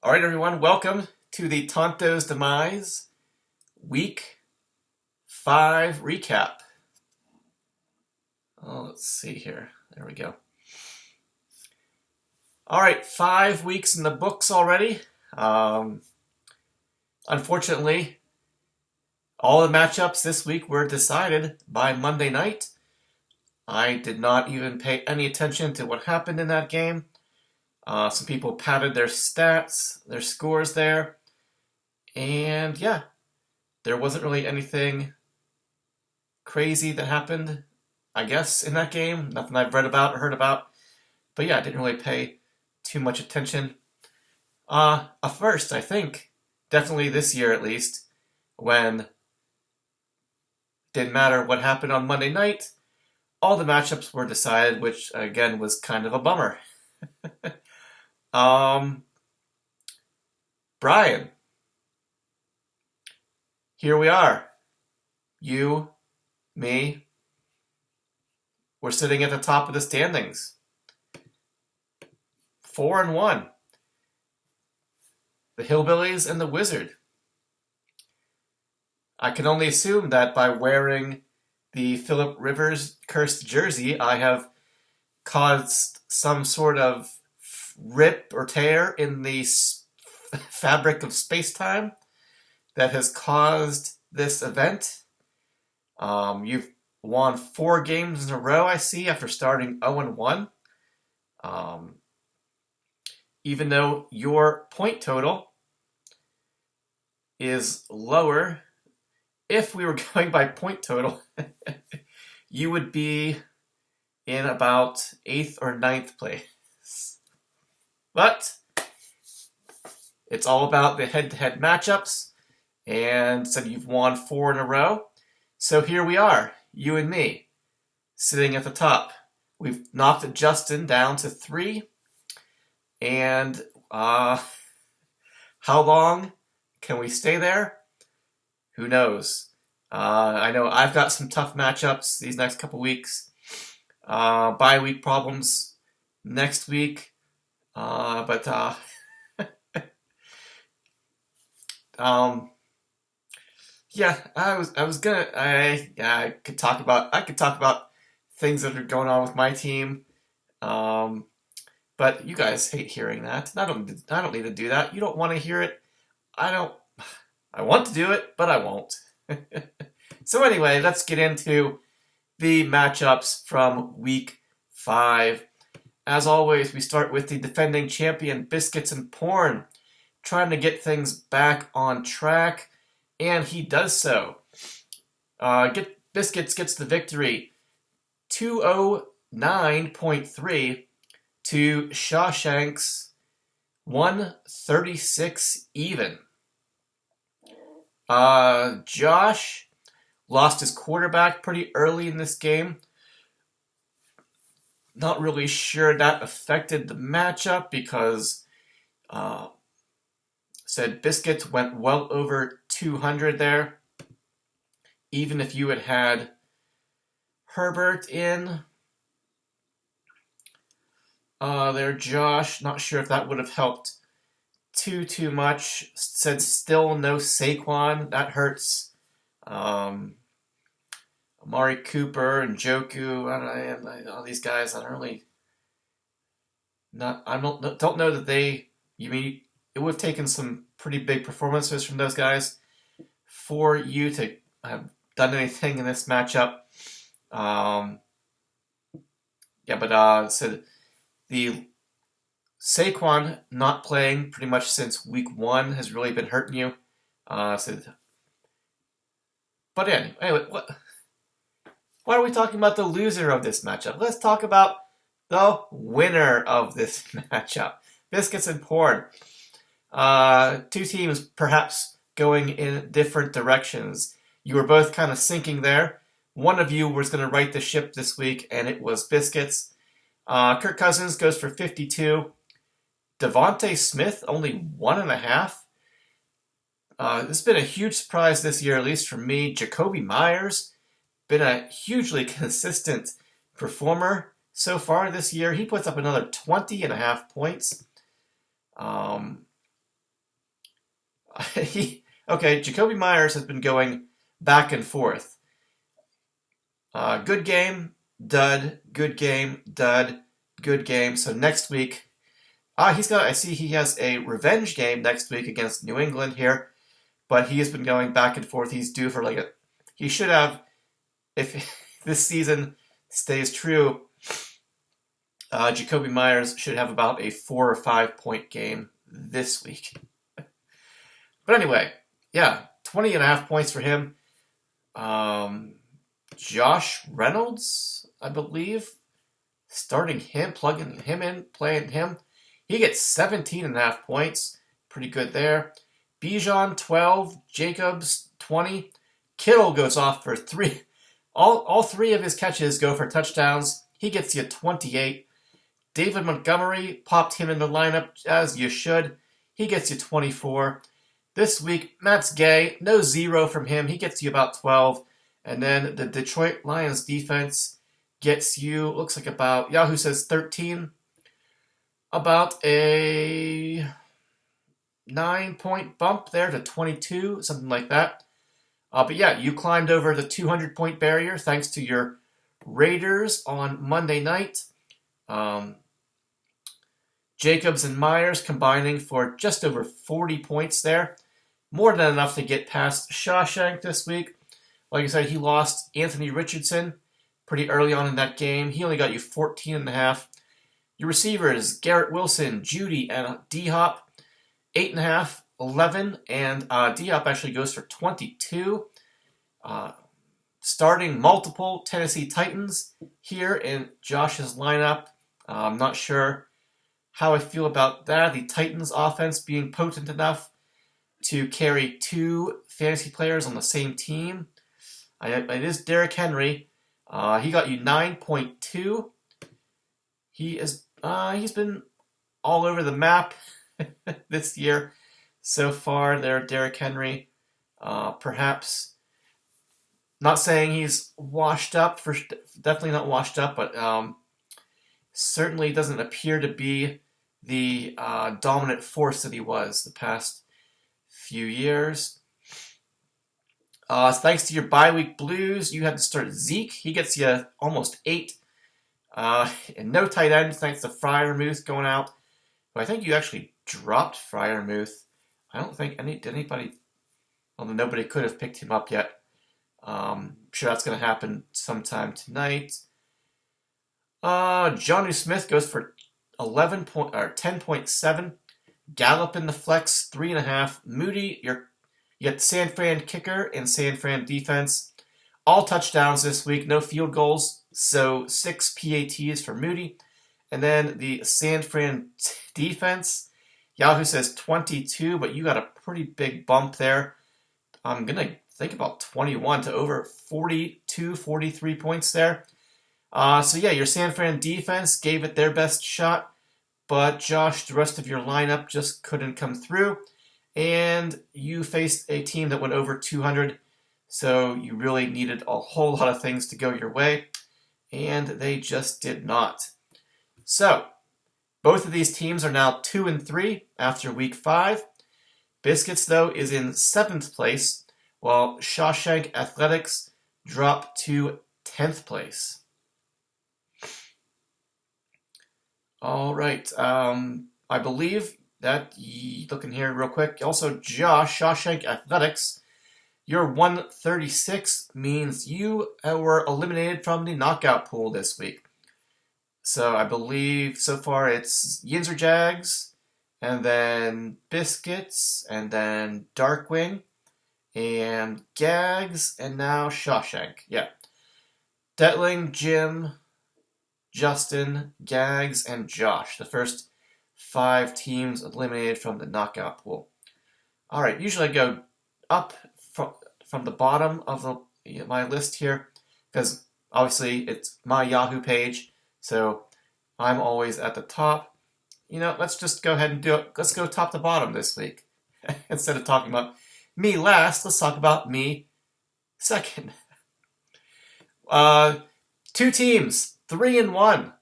All right, everyone, welcome to the Tonto's Demise Week 5 recap. Let's see here. There we go. All right, 5 weeks in the books already. Unfortunately, all the matchups this week were decided by Monday night. I did not even pay any attention to what happened in that game. Some people padded their stats, their scores there. And yeah, there wasn't really anything crazy that happened, I guess, in that game. Nothing I've read about or heard about. But yeah, I didn't really pay too much attention. A first, I think, definitely this year at least, when it didn't matter what happened on Monday night, all the matchups were decided, which again was kind of a bummer. Brian, here we are. You, me, we're sitting at the top of the standings. 4-1. The Hillbillies and the Wizard. I can only assume that by wearing the Philip Rivers cursed jersey, I have caused some sort of rip or tear in the fabric of space-time that has caused this event. You've won 4 games in a row, I see, after starting 0-1. Even though your point total is lower, if we were going by point total, you would be in about 8th or 9th place. But it's all about the head-to-head matchups, and so you've won 4 in a row. So here we are, you and me, sitting at the top. We've knocked Justin down to 3, and how long can we stay there? Who knows? I know I've got some tough matchups these next couple weeks. Bye week problems next week. But yeah, I could talk about things that are going on with my team. But you guys hate hearing that. I don't need to do that. You don't want to hear it. I want to do it, but I won't. So anyway, let's get into the matchups from week 5. As always, we start with the defending champion, Biscuits and Porn, trying to get things back on track, and he does so. Biscuits gets the victory, 209.3 to Shawshank's 136 even. Josh lost his quarterback pretty early in this game. Not really sure that affected the matchup because said Biscuits went well over 200 there. Even if you had Herbert in there, Josh, not sure if that would have helped too much. Said still no Saquon. That hurts. Amari Cooper and Joku, all these guys. I don't know that they. You mean it would have taken some pretty big performances from those guys for you to have done anything in this matchup. Said the Saquon not playing pretty much since week 1 has really been hurting you. But anyway, why are we talking about the loser of this matchup? Let's talk about the winner of this matchup. Biscuits and Porn. 2 teams perhaps going in different directions. You were both kind of sinking there. One of you was going to right the ship this week, and it was Biscuits. Kirk Cousins goes for 52. Devontae Smith, only 1.5. This has been a huge surprise this year, at least for me. Jacoby Myers, been a hugely consistent performer so far this year. He puts up another 20.5 points. Jacoby Myers has been going back and forth. Good game, dud, good game, dud, good game. So next week, I see he has a revenge game next week against New England here, but he has been going back and forth. He's due for he should have, if this season stays true, Jacoby Myers should have about a 4 or 5 point game this week. But anyway, yeah, 20.5 points for him. Josh Reynolds, I believe, starting him, plugging him in, playing him. He gets 17.5 points. Pretty good there. Bijan, 12. Jacobs, 20. Kittle goes off for 3. All 3 of his catches go for touchdowns. He gets you 28. David Montgomery, popped him in the lineup, as you should. He gets you 24. This week, Matt's Gay, no 0 from him. He gets you about 12. And then the Detroit Lions defense gets you, looks like about, Yahoo says 13. About a 9-point bump there to 22, something like that. But yeah, you climbed over the 200-point barrier thanks to your Raiders on Monday night. Jacobs and Myers combining for just over 40 points there. More than enough to get past Shawshank this week. Like I said, he lost Anthony Richardson pretty early on in that game. He only got you 14.5. Your receivers, Garrett Wilson, Judy, and D-Hop, 8.5, 11, and D-Hop actually goes for 22. Starting multiple Tennessee Titans here in Josh's lineup. I'm not sure how I feel about that. The Titans offense being potent enough to carry 2 fantasy players on the same team. It is Derrick Henry. He got you 9.2. He's been all over the map this year so far there, Derrick Henry. Perhaps not saying he's washed up, definitely not washed up, but certainly doesn't appear to be the dominant force that he was the past few years. Thanks to your bye week blues, you had to start Zeke. He gets you almost 8. And no tight end thanks to Freiermuth going out. But I think you actually dropped Freiermuth. I don't think anybody, although nobody could have picked him up yet. I'm sure that's going to happen sometime tonight. Jonnu Smith goes for 10.7. Gallup in the flex, 3.5. Moody, you get San Fran kicker and San Fran defense. All touchdowns this week, no field goals, so 6 PATs for Moody. And then the San Fran defense, Yahoo says 22, but you got a pretty big bump there. I'm going to think about 21 to over 42, 43 points there. So yeah, your San Fran defense gave it their best shot, but Josh, the rest of your lineup just couldn't come through. And you faced a team that went over 200, so you really needed a whole lot of things to go your way, and they just did not. So, both of these teams are now 2-3 after week 5. Biscuits, though, is in 7th place, while Shawshank Athletics drop to 10th place. All right, I believe that, looking here real quick, also Josh, Shawshank Athletics, your 136 means you were eliminated from the knockout pool this week. So I believe so far it's Yinzer Jags, and then Biscuits, and then Darkwing, and Gags, and now Shawshank. Yeah. Detling, Jim, Justin, Gags, and Josh. The first 5 teams eliminated from the knockout pool. All right, usually I go up from the bottom of my list here because obviously it's my Yahoo page, so I'm always at the top. Let's just go ahead and do it. Let's go top to bottom this week. Instead of talking about me last, let's talk about me second. 2 teams, 3-1.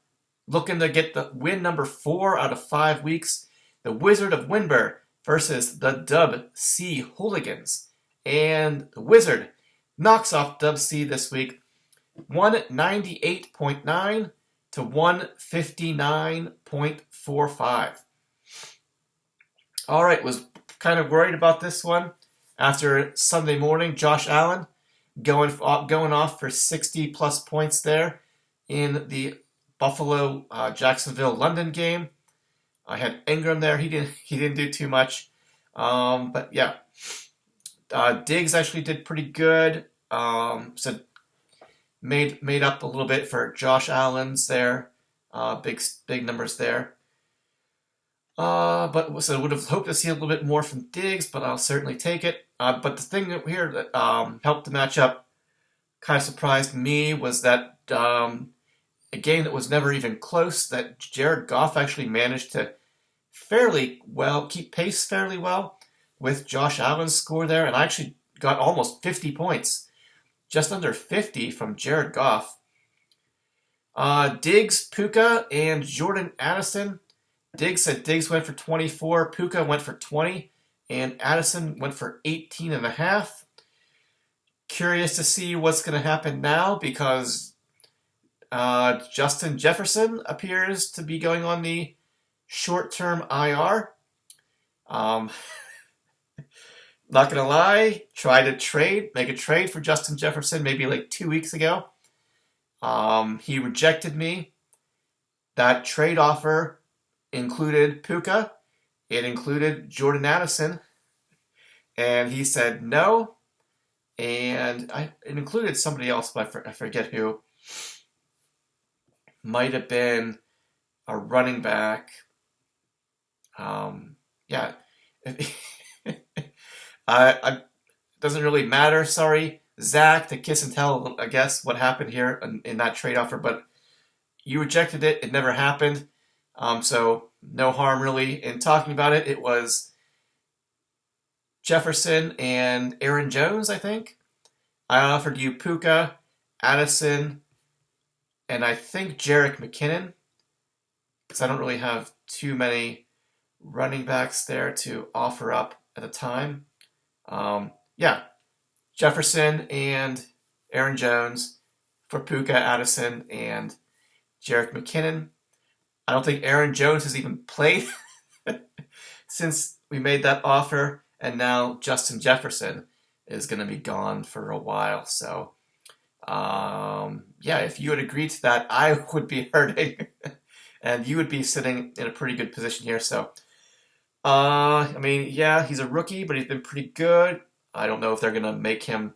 Looking to get the win number 4 out of 5 weeks. The Wizard of Winburn versus the Dub C Hooligans. And the Wizard knocks off Dub C this week, 198.9 to 159.45. All right, was kind of worried about this one after Sunday morning. Josh Allen going off for 60 plus points there in the Buffalo Jacksonville London game. I had Ingram there. He didn't do too much, but yeah, Diggs actually did pretty good. So made up a little bit for Josh Allen's there. Big numbers there. But so would have hoped to see a little bit more from Diggs, but I'll certainly take it. But the thing here that helped the matchup, kind of surprised me, was that a game that was never even close, that Jared Goff actually managed to keep pace fairly well with Josh Allen's score there, and I actually got almost 50 points, just under 50 from Jared Goff. Diggs, Puka, and Jordan Addison. Diggs went for 24, Puka went for 20, and Addison went for 18.5. Curious to see what's going to happen now, because Justin Jefferson appears to be going on the short-term IR. Not going to lie, make a trade for Justin Jefferson maybe like 2 weeks ago. He rejected me. That trade offer included Puka. It included Jordan Addison. And he said no. And it included somebody else, but I forget who. Might have been a running back. Yeah. Doesn't really matter. Sorry, Zach, to kiss and tell, I guess, what happened here in that trade offer. But you rejected it. It never happened. So no harm really in talking about it. It was Jefferson and Aaron Jones, I think. I offered you Puka, Addison, and I think Jerick McKinnon, because I don't really have too many running backs there to offer up at the time. Yeah, Jefferson and Aaron Jones for Puka, Addison, and Jerick McKinnon. I don't think Aaron Jones has even played since we made that offer, and now Justin Jefferson is going to be gone for a while. So, yeah, if you had agreed to that, I would be hurting, and you would be sitting in a pretty good position here. So, I mean, yeah, he's a rookie, but he's been pretty good. I don't know if they're going to make him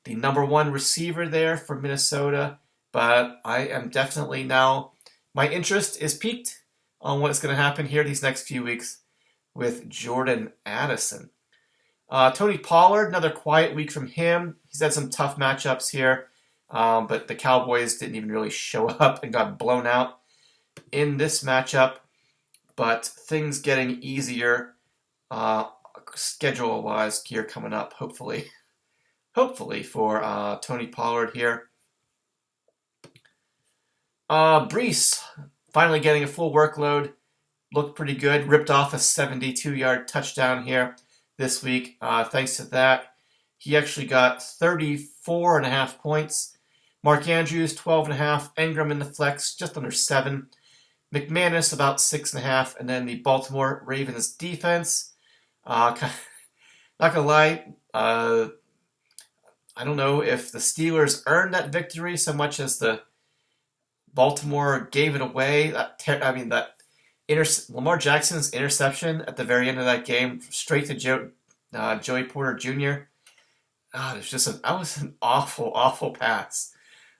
the number one receiver there for Minnesota, but I am definitely now, my interest is piqued on what's going to happen here these next few weeks with Jordan Addison. Tony Pollard, another quiet week from him. He's had some tough matchups here, but the Cowboys didn't even really show up and got blown out in this matchup. But things getting easier schedule-wise here coming up, hopefully for Tony Pollard here. Brees finally getting a full workload. Looked pretty good. Ripped off a 72-yard touchdown here this week. Thanks to that, he actually got 34.5 points. Mark Andrews, 12.5. Ingram in the flex, just under 7. McManus, about 6.5. And then the Baltimore Ravens defense. Not gonna lie, I don't know if the Steelers earned that victory so much as the Baltimore gave it away. Lamar Jackson's interception at the very end of that game, straight to Joey Porter Jr. That was an awful, awful pass.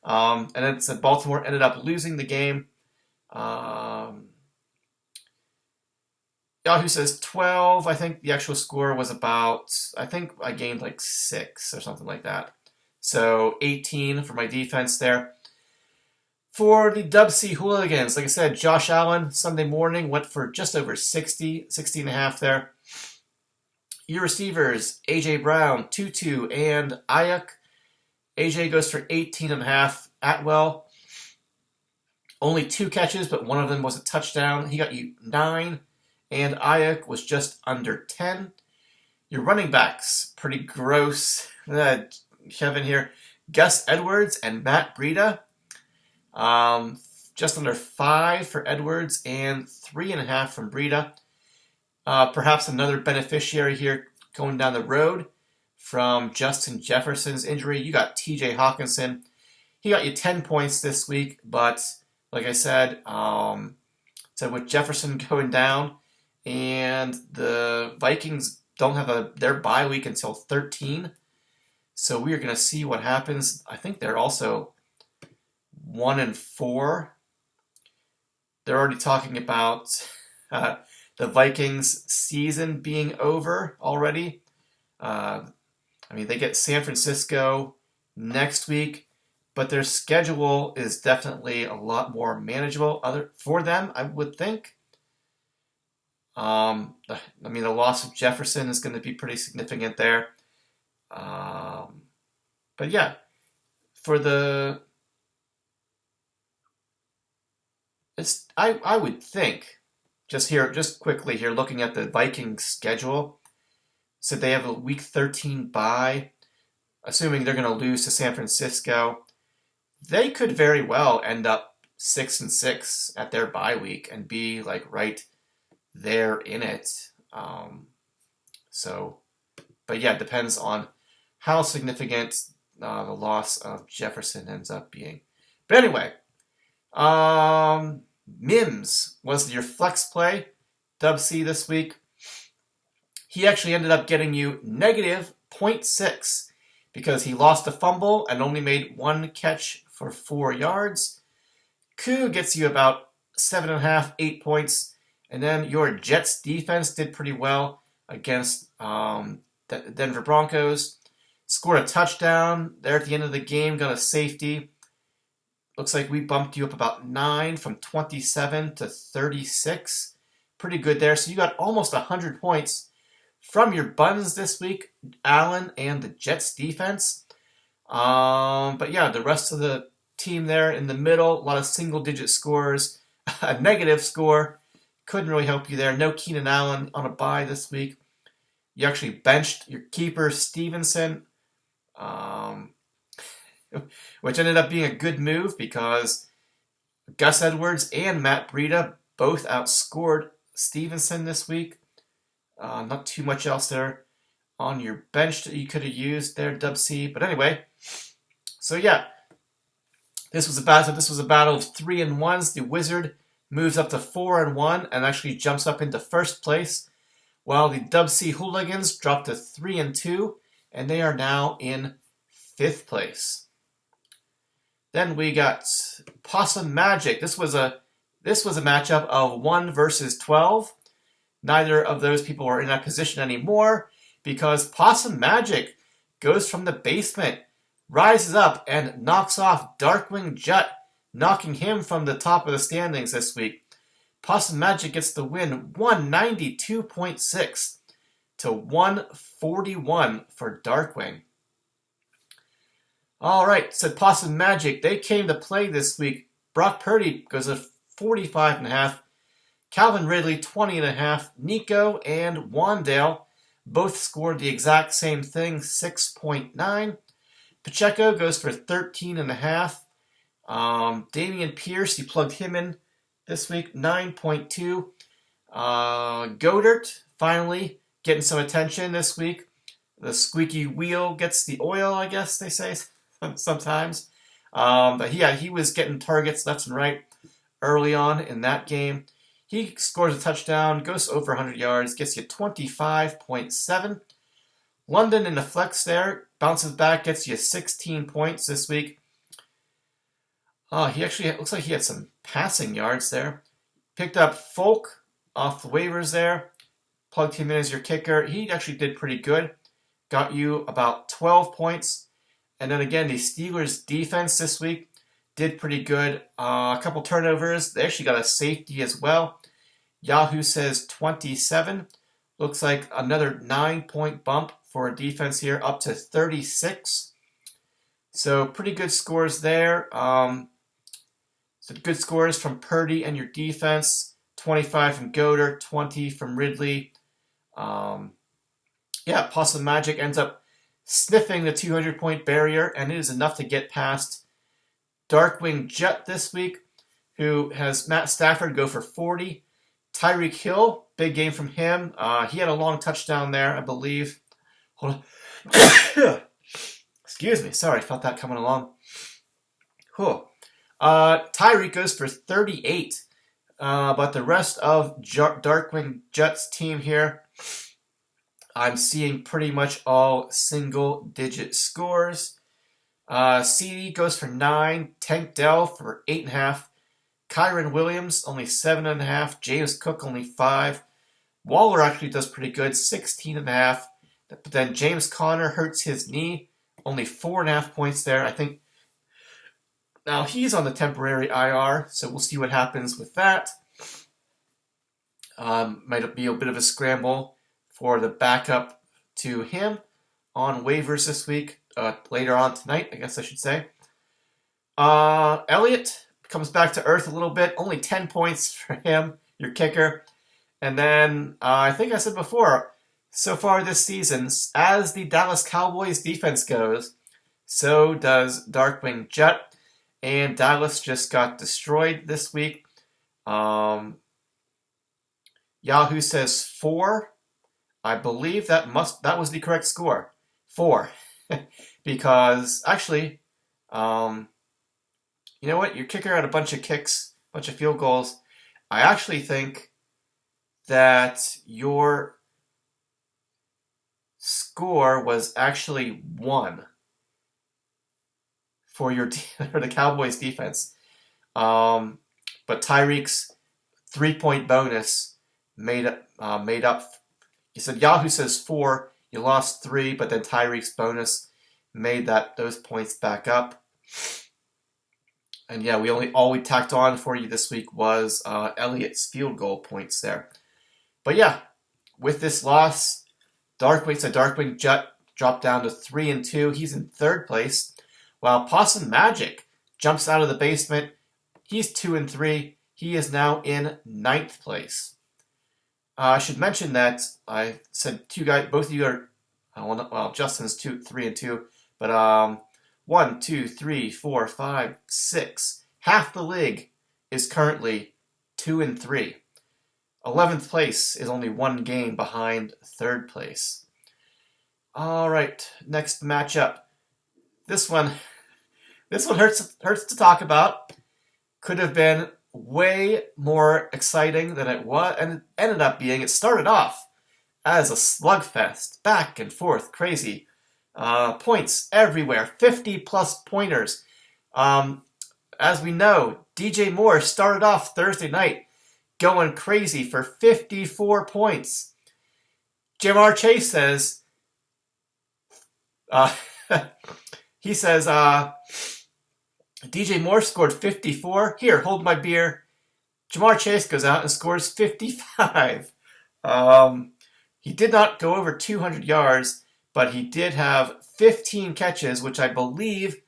And then so Baltimore ended up losing the game. Yahoo says 12. I think the actual score was about, I think I gained like 6 or something like that. So 18 for my defense there. For the Dub C Hooligans, like I said, Josh Allen, Sunday morning, went for just over 60.5 there. Your receivers, A.J. Brown, Tutu, and Ayuk. A.J. goes for 18.5. Atwell, only 2 catches, but one of them was a touchdown. He got you 9. and Ayuk was just under 10. Your running backs, pretty gross. Kevin here. Gus Edwards and Matt Breida. Just under 5 for Edwards and 3.5 from Breida. Perhaps another beneficiary here going down the road from Justin Jefferson's injury. You got TJ Hawkinson. He got you 10 points this week, but like I said, so with Jefferson going down and the Vikings don't have their bye week until 13, so we are going to see what happens. I think they're also 1-4. They're already talking about the Vikings season being over already. They get San Francisco next week, but their schedule is definitely a lot more manageable for them, I would think. The loss of Jefferson is going to be pretty significant there. But yeah, for the I would think just quickly here, looking at the Vikings schedule, so they have a week 13 bye, assuming they're going to lose to San Francisco. They could very well end up 6-6 at their bye week and be like right there in it. But yeah, it depends on how significant the loss of Jefferson ends up being. But anyway, Mims was your flex play, Dub C this week. He actually ended up getting you negative 0.6 because he lost a fumble and only made one catch for 4 yards. Koo gets you about 7.5, 8 points. And then your Jets defense did pretty well against the Denver Broncos. Scored a touchdown there at the end of the game, got a safety. Looks like we bumped you up about 9 from 27 to 36. Pretty good there. So you got almost 100 points from your buns this week, Allen and the Jets defense. But yeah, the rest of the team there in the middle, a lot of single-digit scores. A negative score. Couldn't really help you there. No Keenan Allen on a bye this week. You actually benched your keeper, Stevenson, which ended up being a good move because Gus Edwards and Matt Breida both outscored Stevenson this week. Not too much else there on your bench that you could have used there, Dub C. But anyway, so yeah, this was a battle of 3-1s. The Wizard moves up to 4-1 and actually jumps up into first place, while the Dub C Hooligans dropped to 3-2, and they are now in 5th place. Then we got Possum Magic. This was a matchup of 1 versus 12. Neither of those people are in that position anymore because Possum Magic goes from the basement, rises up, and knocks off Darkwing Jet, knocking him from the top of the standings this week. Possum Magic gets the win, 192.6 to 141 for Darkwing. All right, so Possum Magic, they came to play this week. Brock Purdy goes to 45.5. Calvin Ridley, 20.5. Nico and Wandale both scored the exact same thing, 6.9. Pacheco goes for 13.5. Damian Pierce, you plugged him in this week, 9.2. Godert, finally getting some attention this week. The squeaky wheel gets the oil, I guess they say sometimes. But yeah, he was getting targets left and right early on in that game. He scores a touchdown, goes over 100 yards, gets you 25.7. London in the flex there, bounces back, gets you 16 points this week. He actually looks like he had some passing yards there. Picked up Folk off the waivers there. Plugged him in as your kicker. He actually did pretty good. Got you about 12 points. And then again, the Steelers defense this week did pretty good. A couple turnovers. They actually got a safety as well. Yahoo says 27. Looks like another 9-point bump for a defense here, up to 36. So pretty good scores there. So good scores from Purdy and your defense. 25 from Goder, 20 from Ridley. Possum Magic ends up sniffing the 200-point barrier, and it is enough to get past Darkwing Jet this week, who has Matt Stafford go for 40. Tyreek Hill, big game from him. He had a long touchdown there, I believe. Hold on. Excuse me. Sorry, felt that coming along. Cool. Tyreek goes for 38. But the rest of Darkwing Jet's team here, I'm seeing pretty much all single-digit scores. CD goes for 9. Tank Dell for 8.5. Kyron Williams, only 7.5. James Cook, only 5. Waller actually does pretty good, 16.5. But then James Conner hurts his knee, only 4.5 points there. I think now he's on the temporary IR, so we'll see what happens with that. Might be a bit of a scramble for the backup to him on waivers this week, later on tonight, I guess I should say. Elliott comes back to earth a little bit, only 10 points for him, your kicker. And then, I think I said before, so far this season, as the Dallas Cowboys defense goes, so does Darkwing Jet. And Dallas just got destroyed this week. Yahoo says 4. I believe that was the correct score. 4. Because, actually, you know what? Your kicker had a bunch of kicks, a bunch of field goals. I actually think that your score was actually 1 for the Cowboys defense. But Tyreek's 3-point bonus made up. You said Yahoo says 4. You lost 3, but then Tyreek's bonus made those points back up. And yeah, all we tacked on for you this week was Elliott's field goal points there. But yeah, with this loss, Darkwing Jet dropped down to 3-2. He's in 3rd place, while Possum Magic jumps out of the basement. He's 2-3. He is now in 9th place. I should mention that I said both of you are, Justin's 3-2, but 1, 2, 3, 4, 5, 6. Half the league is currently 2-3. 11th place is only 1 game behind 3rd place. All right, next matchup. This one hurts to talk about. Could have been way more exciting than it was, and it ended up being. It started off as a slugfest, back and forth, crazy. Points everywhere, 50-plus pointers. As we know, DJ Moore started off Thursday night going crazy for 54 points. Jamar Chase says, he says, DJ Moore scored 54. Here, hold my beer. Jamar Chase goes out and scores 55. He did not go over 200 yards, but he did have 15 catches, which I believe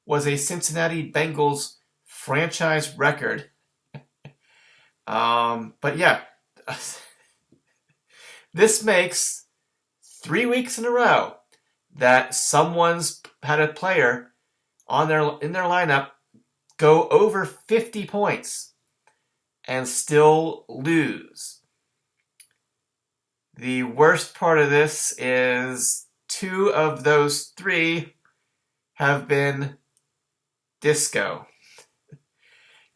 was a Cincinnati Bengals franchise record. But yeah, this makes 3 weeks in a row that someone's had a player in their lineup go over 50 points and still lose. The worst part of this is 2 of those 3 have been disco.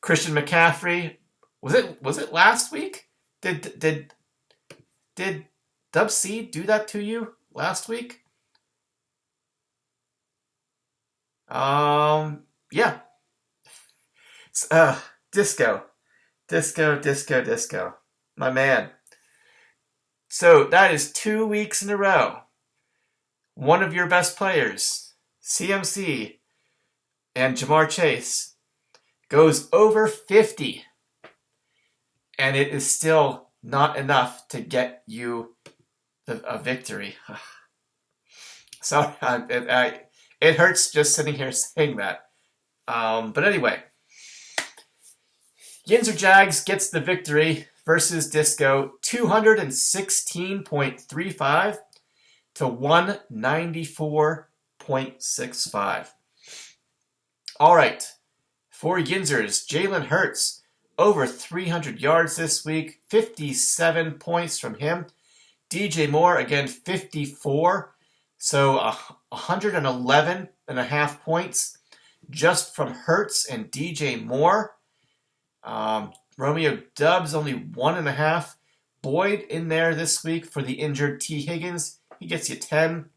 Christian McCaffrey, was it last week? Did Dub C do that to you last week? Yeah. Disco. My man. So that is 2 weeks in a row. One of your best players, CMC and Jamar Chase, goes over 50. And it is still not enough to get you a victory. Sorry, it hurts just sitting here saying that. But anyway, Yinzer Jags gets the victory, versus Disco, 216.35 to 194.65. All right. For Yinzers, Jalen Hurts, over 300 yards this week, 57 points from him. DJ Moore, again, 54. So 111.5 points just from Hurts and DJ Moore. Romeo Doubs, only 1.5. Boyd in there this week for the injured T. Higgins. He gets you 10.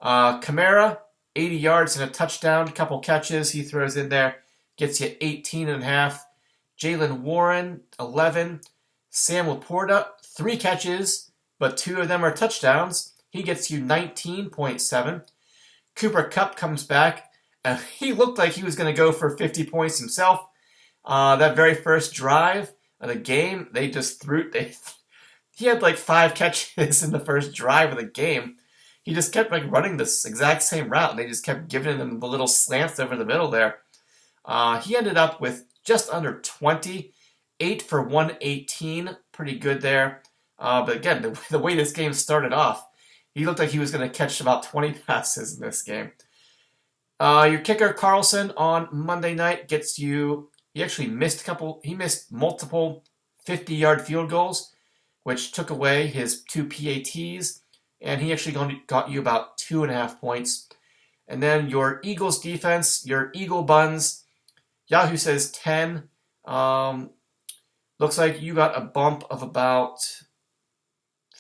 Kamara, 80 yards and a touchdown, a couple catches he throws in there, gets you 18.5. Jalen Warren, 11. Sam Laporta, 3 catches, but 2 of them are touchdowns. He gets you 19.7. Cooper Kupp comes back, and he looked like he was going to go for 50 points himself. That very first drive of the game, they just threw. He had like 5 catches in the first drive of the game. He just kept like running this exact same route, and they just kept giving him the little slants over the middle there. He ended up with just under 20, 8 for 118, pretty good there. But again, the way this game started off, he looked like he was going to catch about 20 passes in this game. Your kicker, Carlson, on Monday night gets you. He actually missed multiple 50-yard field goals, which took away his 2 PATs. And he actually got you about 2.5 points. And then your Eagles defense, your Eagle Buns, Yahoo says 10. Looks like you got a bump of about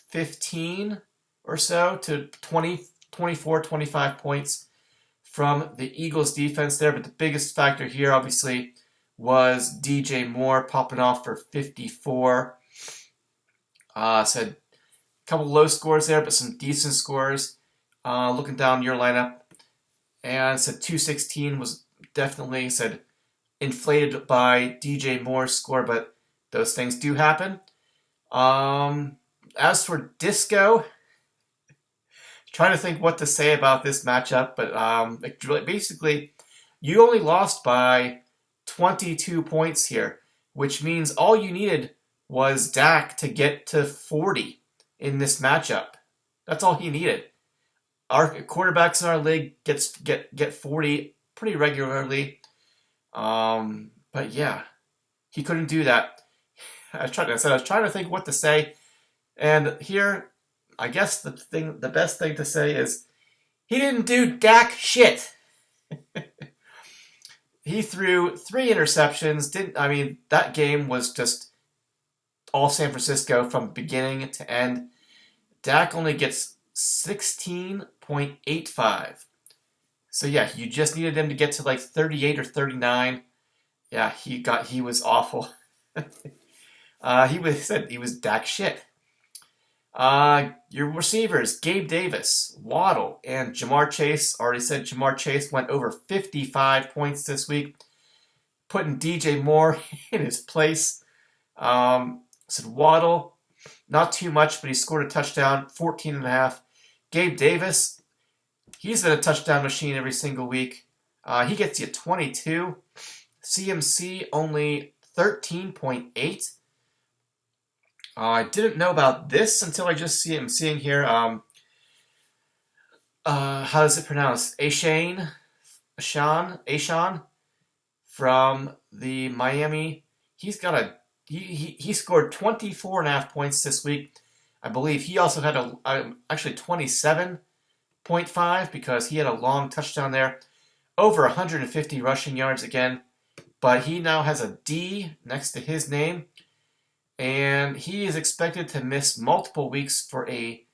15 or so to 20, 24, 25 points from the Eagles defense there. But the biggest factor here, obviously, was DJ Moore popping off for 54. Said couple low scores there, but some decent scores. Looking down your lineup, and said 216 was definitely inflated by DJ Moore's score, but those things do happen. As for Disco, trying to think what to say about this matchup, but basically, you only lost by 22 points here, which means all you needed was Dak to get to 40. In this matchup. That's all he needed. Our quarterbacks in our league get 40 pretty regularly. But yeah, he couldn't do that. I was trying to think what to say. And here, I guess the best thing to say is he didn't do Dak shit. He threw 3 interceptions. That game was just all San Francisco from beginning to end. Dak only gets 16.85. So yeah, you just needed him to get to like 38 or 39. Yeah, he was awful. He was Dak shit. Your receivers, Gabe Davis, Waddle, and Jamar Chase. Already said Jamar Chase went over 55 points this week, putting DJ Moore in his place. Said Waddle, not too much, but he scored a touchdown, 14.5. Gabe Davis, he's been a touchdown machine every single week. He gets you 22. CMC only 13.8. I didn't know about this until I just see it. I'm seeing here. How does it pronounce? Ashan from the Miami. He scored 24.5 points this week. I believe he also had actually 27.5 because he had a long touchdown there. Over 150 rushing yards again. But he now has a D next to his name. And he is expected to miss multiple weeks for a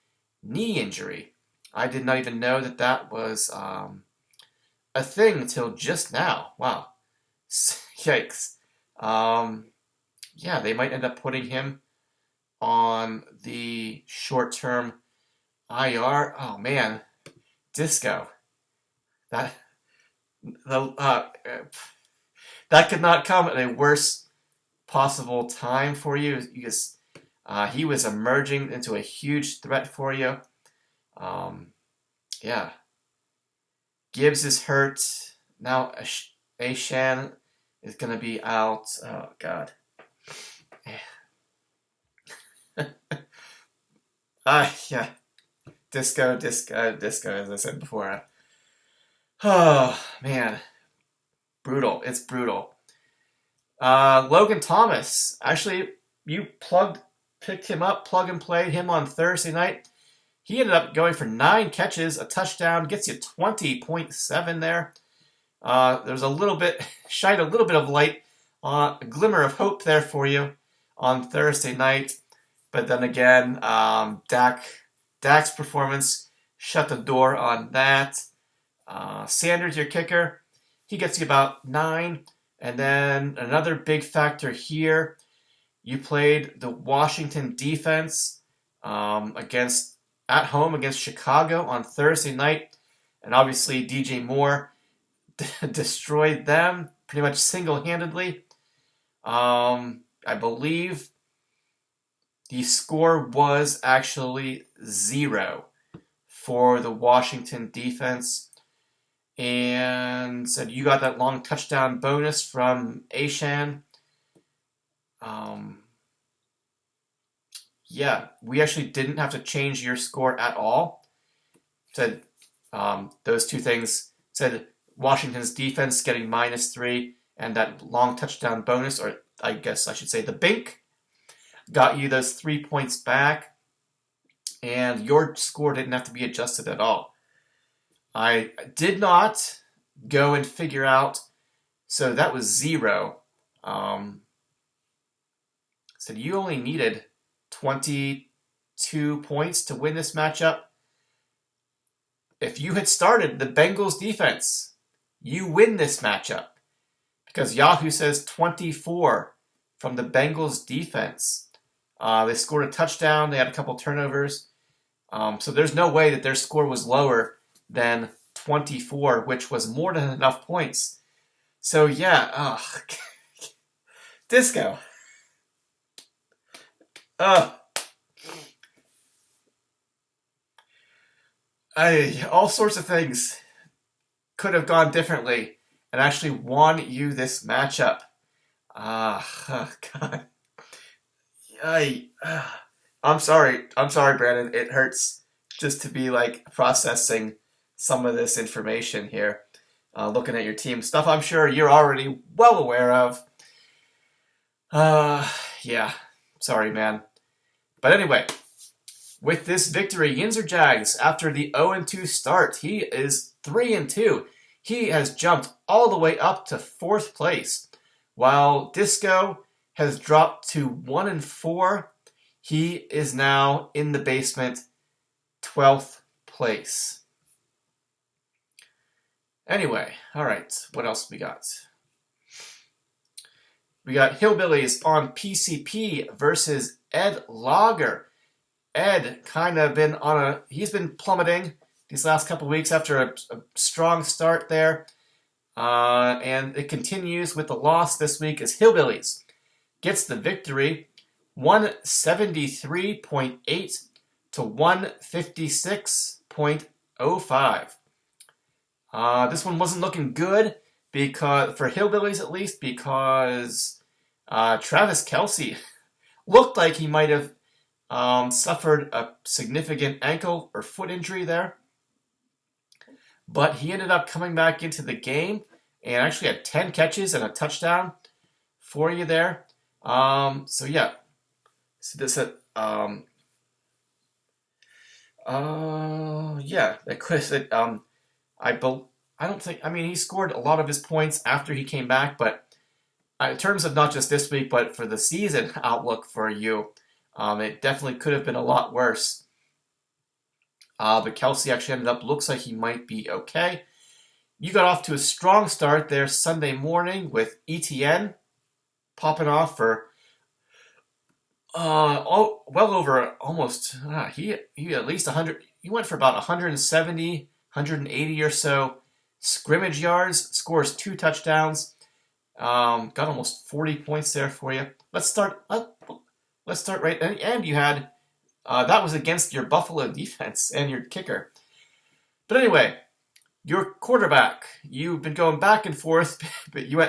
knee injury. I did not even know that was a thing until just now. Wow. Yikes. Yeah, they might end up putting him on the short-term IR. Oh, man. Disco. That could not come at a worse possible time for you because he was emerging into a huge threat for you. Yeah. Gibbs is hurt. Now Ashan is going to be out. Oh, God. Yeah. Disco, as I said before. Oh, man. Brutal. It's brutal. Logan Thomas. Actually, you picked him up, plug and play him on Thursday night. He ended up going for 9 catches, a touchdown, gets you 20.7 there. There's a little bit, shined a little bit of light, a glimmer of hope there for you on Thursday night. But then again, Dak's performance shut the door on that. Sanders, your kicker, he gets you about 9. And then another big factor here, you played the Washington defense at home against Chicago on Thursday night. And obviously DJ Moore destroyed them pretty much single-handedly. I believe the score was actually 0 for the Washington defense. And said you got that long touchdown bonus from Ashan. Yeah, we actually didn't have to change your score at all. Said those two things. Said Washington's defense getting -3 and that long touchdown bonus, or I guess I should say the bink, got you those 3 points back, and your score didn't have to be adjusted at all. I did not go and figure out, so that was 0. So you only needed 22 points to win this matchup. If you had started the Bengals defense, you win this matchup. Because Yahoo says 24 from the Bengals defense. They scored a touchdown, they had a couple turnovers. So there's no way that their score was lower than 24, which was more than enough points. So yeah, Disco. All sorts of things could have gone differently and actually won you this matchup. God. I'm sorry, Brandon. It hurts just to be like processing some of this information here, looking at your team stuff. I'm sure you're already well aware of. Yeah, sorry, man. But anyway, with this victory, Yinzer Jags, after the 0-2 start, he is 3-2. He has jumped all the way up to 4th place, while Disco has dropped to 1-4. He is now in the basement, 12th place. Anyway, all right, what else we got? We got Hillbillies on PCP versus Ed Lager. Ed kind of he's been plummeting these last couple weeks after a strong start there. And it continues with the loss this week as Hillbillies gets the victory, 173.8 to 156.05. This one wasn't looking good for Hillbillies at least, because Travis Kelce looked like he might have suffered a significant ankle or foot injury there. But he ended up coming back into the game and actually had 10 catches and a touchdown for you there. So yeah. So this yeah, that could he scored a lot of his points after he came back, but in terms of not just this week, but for the season outlook for you, it definitely could have been a lot worse. But Kelce actually looks like he might be okay. You got off to a strong start there Sunday morning with ETN popping off for well over almost, he at least 100, he went for about 170, 180 or so scrimmage yards, scores 2 touchdowns, got almost 40 points there for you. Let's start right, and you had, that was against your Buffalo defense and your kicker. But anyway, your quarterback, you've been going back and forth, but you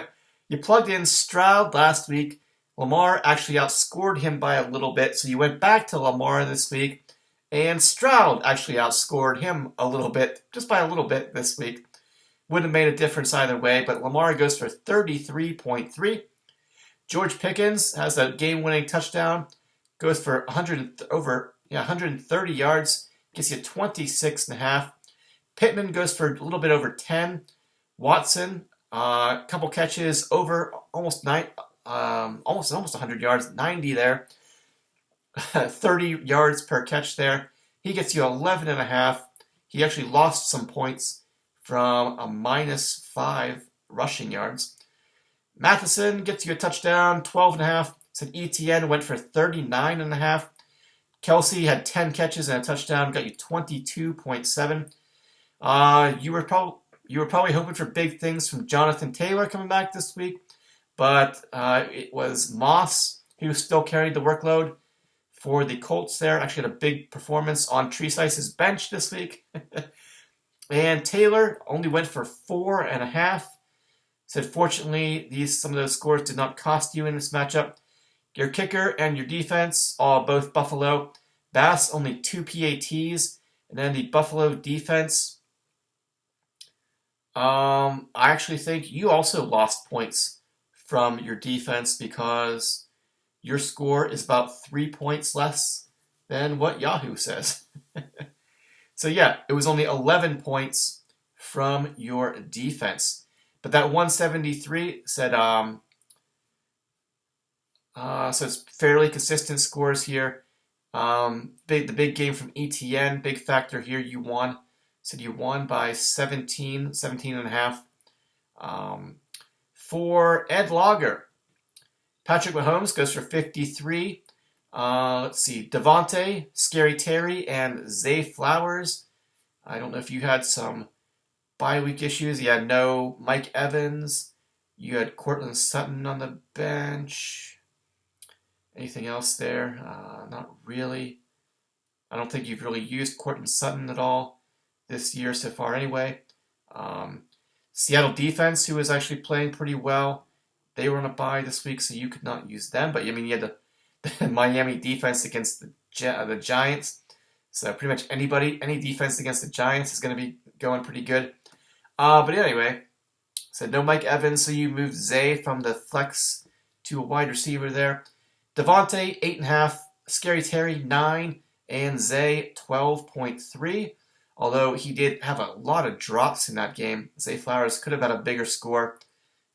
plugged in Stroud last week. Lamar actually outscored him by a little bit, so you went back to Lamar this week, And Stroud actually outscored him a little bit, just by a little bit this week. Wouldn't have made a difference either way, but Lamar goes for 33.3. George Pickens has a game-winning touchdown, goes for 130 yards, gets you 26.5. Pittman goes for a little bit over 10. Watson, a couple catches over almost 100 yards, 90 there. 30 yards per catch there. He gets you 11.5. He actually lost some points from a -5 rushing yards. Matheson gets you a touchdown, 12.5. Said ETN went for 39.5. Kelsey had 10 catches and a touchdown, got you 22.7. You were probably hoping for big things from Jonathan Taylor coming back this week, but it was Moss who still carried the workload for the Colts there. Actually had a big performance on Tree Slice's bench this week. And Taylor only went for 4.5. Said fortunately, some of those scores did not cost you in this matchup. Your kicker and your defense, both Buffalo. Bass only 2 PATs, and then the Buffalo defense. I actually think you also lost points from your defense because your score is about 3 points less than what Yahoo says. So yeah, it was only 11 points from your defense. But that 173 said, so it's fairly consistent scores here. The big game from ETN, big factor here, you won. Said you won by 17.5. For Ed Logger, Patrick Mahomes goes for 53. Let's see, Devontae, Scary Terry, and Zay Flowers. I don't know if you had some bye week issues. You had no Mike Evans. You had Cortland Sutton on the bench. Anything else there? Not really. I don't think you've really used Cortland Sutton at all this year so far anyway. Seattle defense, who was actually playing pretty well, they were on a bye this week, so you could not use them. But, I mean, you had the Miami defense against the Giants. So pretty much any defense against the Giants is going to be going pretty good. But anyway, so no Mike Evans, so you moved Zay from the flex to a wide receiver there. Devontae, 8.5. Scary Terry, 9. And Zay, 12.3. Although he did have a lot of drops in that game. Zay Flowers could have had a bigger score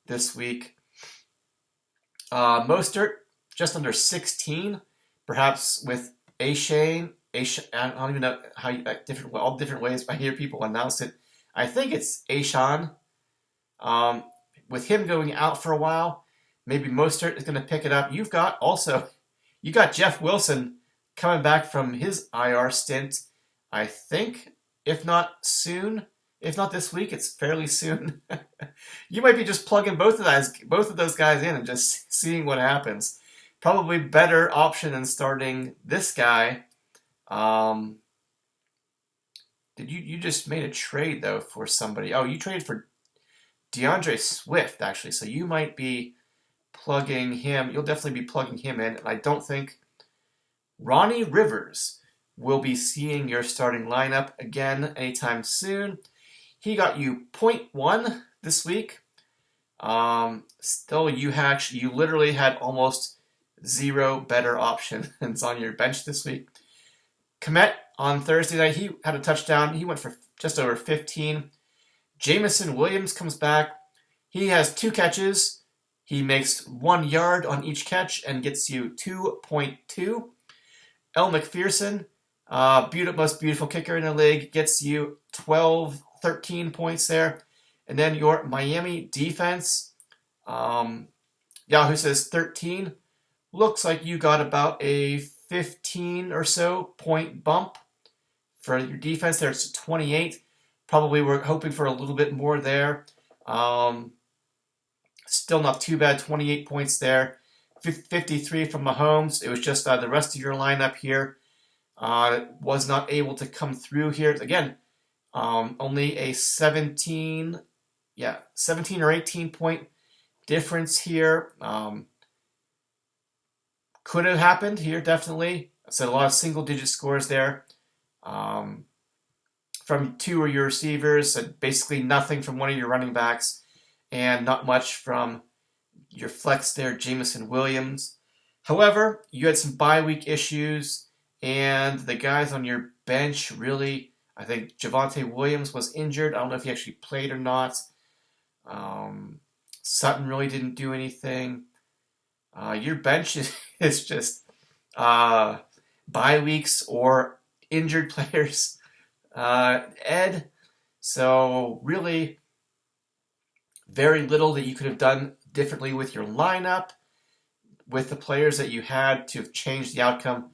this week. Mostert, just under 16. Perhaps with A-Shane. I don't even know how all different ways I hear people announce it. I think it's A-Shan. With him going out for a while, maybe Mostert is going to pick it up. You got Jeff Wilson coming back from his IR stint, I think, if not soon. If not this week, it's fairly soon. You might be just plugging both of those guys in and just seeing what happens. Probably better option than starting this guy. Did you just made a trade though for somebody? Oh, you traded for DeAndre Swift actually, so you might be plugging him. You'll definitely be plugging him in. And I don't think Ronnie Rivers will be seeing your starting lineup again anytime soon. He got you 0.1 this week. Still, you literally had almost zero better options on your bench this week. Komet on Thursday night, he had a touchdown. He went for just over 15. Jamison Williams comes back. He has 2 catches. He makes 1 yard on each catch and gets you 2.2. El McPherson, most beautiful kicker in the league, gets you 13 points there. And then your Miami defense, Yahoo says 13. Looks like you got about a 15 or so point bump for your defense there. It's 28. Probably we're hoping for a little bit more there. Still not too bad. 28 points there. 53 from Mahomes. It was just the rest of your lineup here was not able to come through here. Again, only a 17 or 18 point difference here. Could have happened here, definitely. I said a lot of single-digit scores there. from two of your receivers, and basically nothing from one of your running backs, and not much from your flex there, Jameson Williams. However, you had some bye week issues, and the guys on your bench really, I think Javonte Williams was injured. I don't know if he actually played or not. Sutton really didn't do anything. Your bench is just bye weeks or injured players, Ed. So really, very little that you could have done differently with your lineup, with the players that you had to have changed the outcome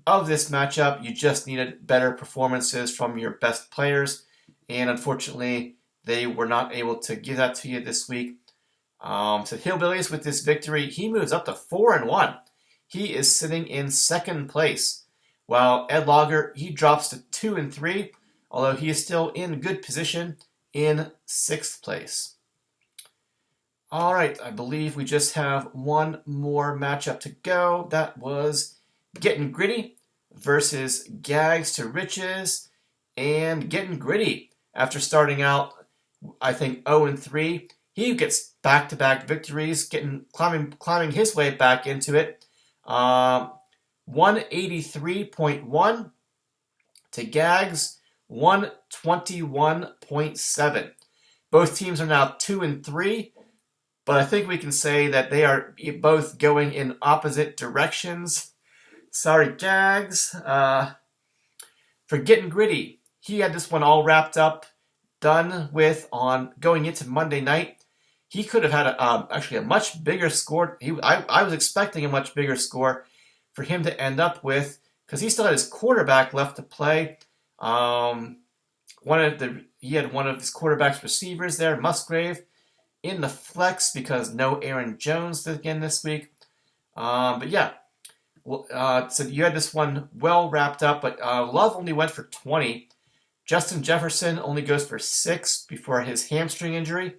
of this matchup. You just needed better performances from your best players, and unfortunately, they were not able to give that to you this week. So Hillbillies with this victory, he moves up to 4-1. He is sitting in second place, while Ed Logger, he drops to 2-3, although he is still in good position in sixth place. All right, I believe we just have one more matchup to go. That was Getting Gritty versus Gags to Riches. And Getting Gritty, after starting out, I think 0-3, he gets back-to-back victories, climbing his way back into it. 183.1 to Gags, 121.7. Both teams are now 2-3. But I think we can say that they are both going in opposite directions. Sorry, Gags. For Getting Gritty, he had this one all wrapped up, done with on going into Monday night. He could have had actually a much bigger score. I was expecting a much bigger score for him to end up with, because he still had his quarterback left to play. He had one of his quarterback's receivers there, Musgrave, in the flex because no Aaron Jones again this week. But yeah, so you had this one well wrapped up, but Love only went for 20. Justin Jefferson only goes for 6 before his hamstring injury.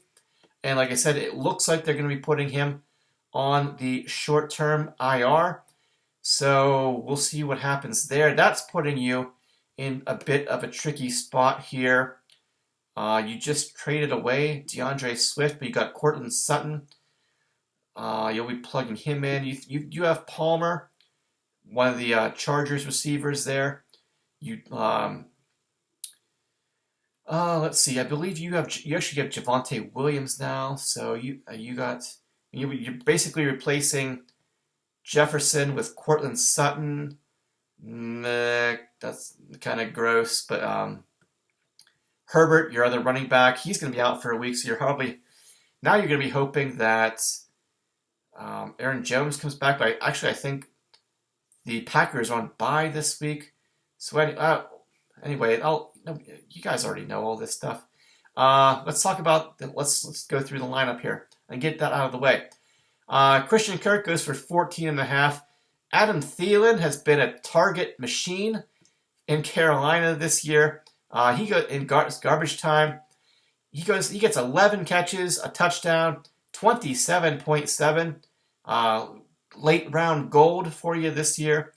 And like I said, it looks like they're going to be putting him on the short-term IR. So we'll see what happens there. That's putting you in a bit of a tricky spot here. You just traded away DeAndre Swift, but you got Cortland Sutton. You'll be plugging him in. You have Palmer, one of the Chargers receivers there. Let's see. I believe you actually have Javonte Williams now. So you're basically replacing Jefferson with Cortland Sutton. That's kind of gross, but Herbert, your other running back, he's going to be out for a week, so you're going to be hoping that Aaron Jones comes back. But I think the Packers are on bye this week. So anyway, you guys already know all this stuff. Let's talk about let's go through the lineup here and get that out of the way. Christian Kirk goes for 14.5. Adam Thielen has been a target machine in Carolina this year. He goes in garbage time. He gets 11 catches, a touchdown, 27.7. Late round gold for you this year.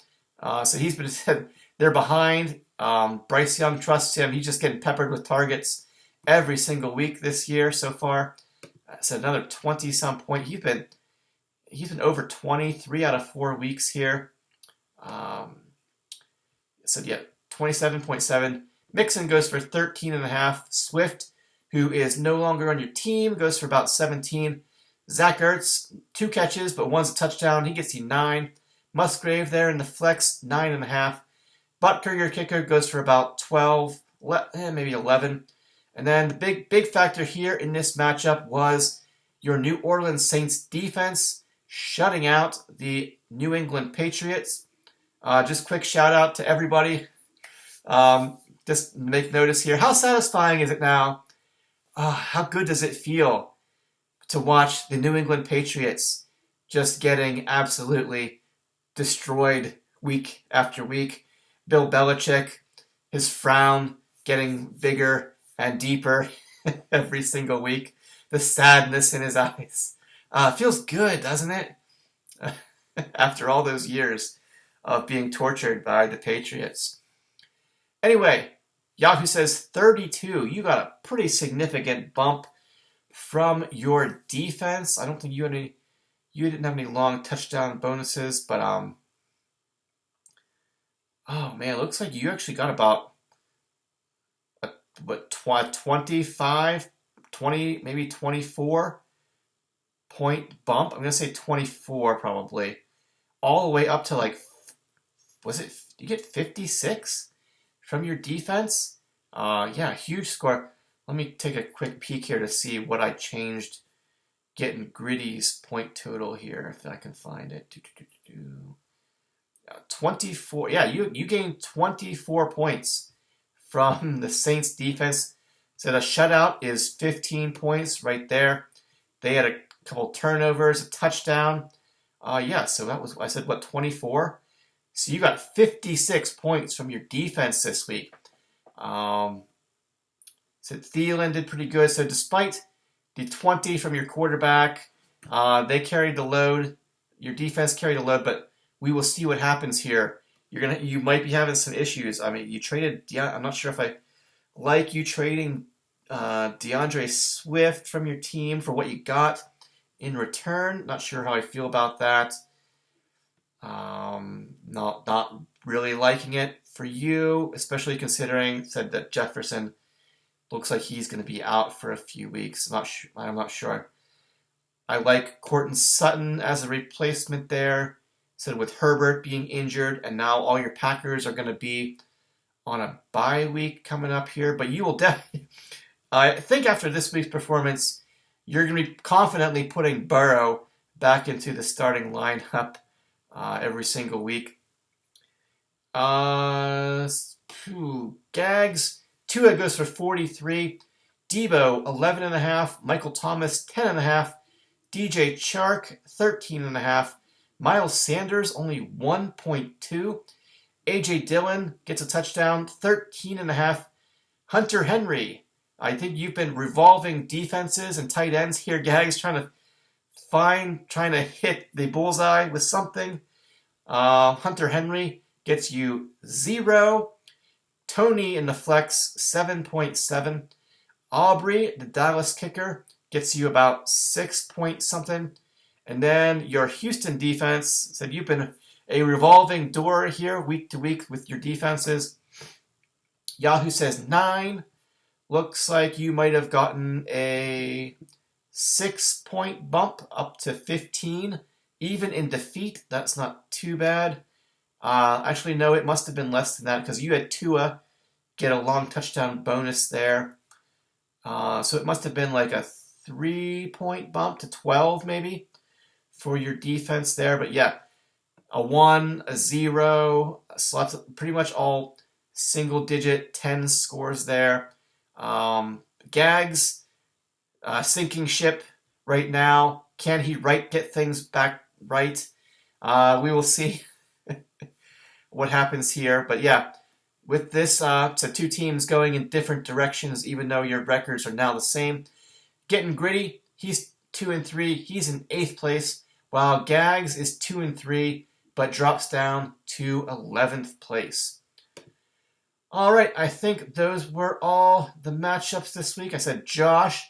So he's been they're behind. Bryce Young trusts him. He's just getting peppered with targets every single week this year so far. So another 20-some point. He's been over 20 3 out of 4 weeks here. So yeah, 27.7. Mixon goes for 13.5. Swift, who is no longer on your team, goes for about 17. Zach Ertz, 2 catches, but 1's a touchdown. He gets you 9. Musgrave there in the flex, 9.5. Butker, your kicker, goes for about 12, maybe 11. And then the big factor here in this matchup was your New Orleans Saints defense shutting out the New England Patriots. Just quick shout out to everybody. Just make notice here. How satisfying is it now? How good does it feel to watch the New England Patriots just getting absolutely destroyed week after week? Bill Belichick, his frown getting bigger and deeper every single week. The sadness in his eyes. Feels good, doesn't it? After all those years of being tortured by the Patriots. Anyway, Yahoo says 32. You got a pretty significant bump from your defense. I don't think you didn't have any long touchdown bonuses, but oh man, it looks like you actually got about a, what 25, 20, maybe 24 point bump. I'm gonna say 24 probably, all the way up to like, was it? You get 56 from your defense? Yeah, huge score. Let me take a quick peek here to see what I changed. Getting Gritty's point total here, if I can find it. 24. Yeah, you gained 24 points from the Saints defense. So the shutout is 15 points right there. They had a couple turnovers, a touchdown. Yeah, so that was, I said, what, 24? So you got 56 points from your defense this week. So Thielen did pretty good. So despite the 20 from your quarterback, they carried the load. Your defense carried the load, but we will see what happens here. You might be having some issues. I mean, you traded. I'm not sure if I like you trading DeAndre Swift from your team for what you got in return. Not sure how I feel about that. Not really liking it for you, especially considering said that Jefferson looks like he's going to be out for a few weeks. I'm not sure. I like Courtland Sutton as a replacement there. Said with Herbert being injured, and now all your Packers are going to be on a bye week coming up here. But you will definitely, I think after this week's performance, you're going to be confidently putting Burrow back into the starting lineup every single week. Gags. Tua goes for 43. Debo, 11.5. Michael Thomas, 10.5. DJ Chark, 13.5. Miles Sanders, only 1.2. A.J. Dillon gets a touchdown, 13.5. Hunter Henry, I think you've been revolving defenses and tight ends here, Gags, trying to hit the bullseye with something. Hunter Henry gets you 0. Tony in the flex, 7.7. Aubrey, the Dallas kicker, gets you about 6 point something. And then your Houston defense said you've been a revolving door here week to week with your defenses. Yahoo says 9. Looks like you might have gotten a 6 point bump up to 15. Even in defeat, that's not too bad. Actually, no, it must have been less than that because you had Tua get a long touchdown bonus there. So it must have been like a 3 point bump to 12 maybe for your defense there. But yeah, a 1, a 0, slots, pretty much all single digit 10 scores there. Gags, sinking ship right now. Can he get things back right? We will see what happens here. But yeah, with this, so two teams going in different directions, even though your records are now the same. Getting Gritty, he's 2-3. He's in 8th place, while Gags is 2-3, but drops down to 11th place. All right, I think those were all the matchups this week. I said, Josh,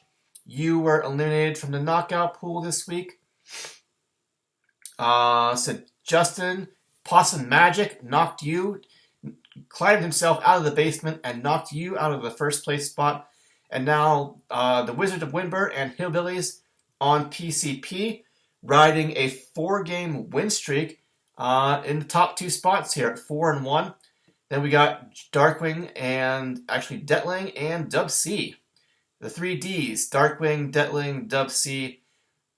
you were eliminated from the knockout pool this week. Said Justin, Possum Magic climbed himself out of the basement and knocked you out of the first place spot. And now the Wizard of Winburn and Hillbillies on PCP, riding a 4-game win streak in the top 2 spots here at 4-1. Then we got Darkwing and actually Detling and Dub C. The 3 Ds, Darkwing, Detling, Dub C.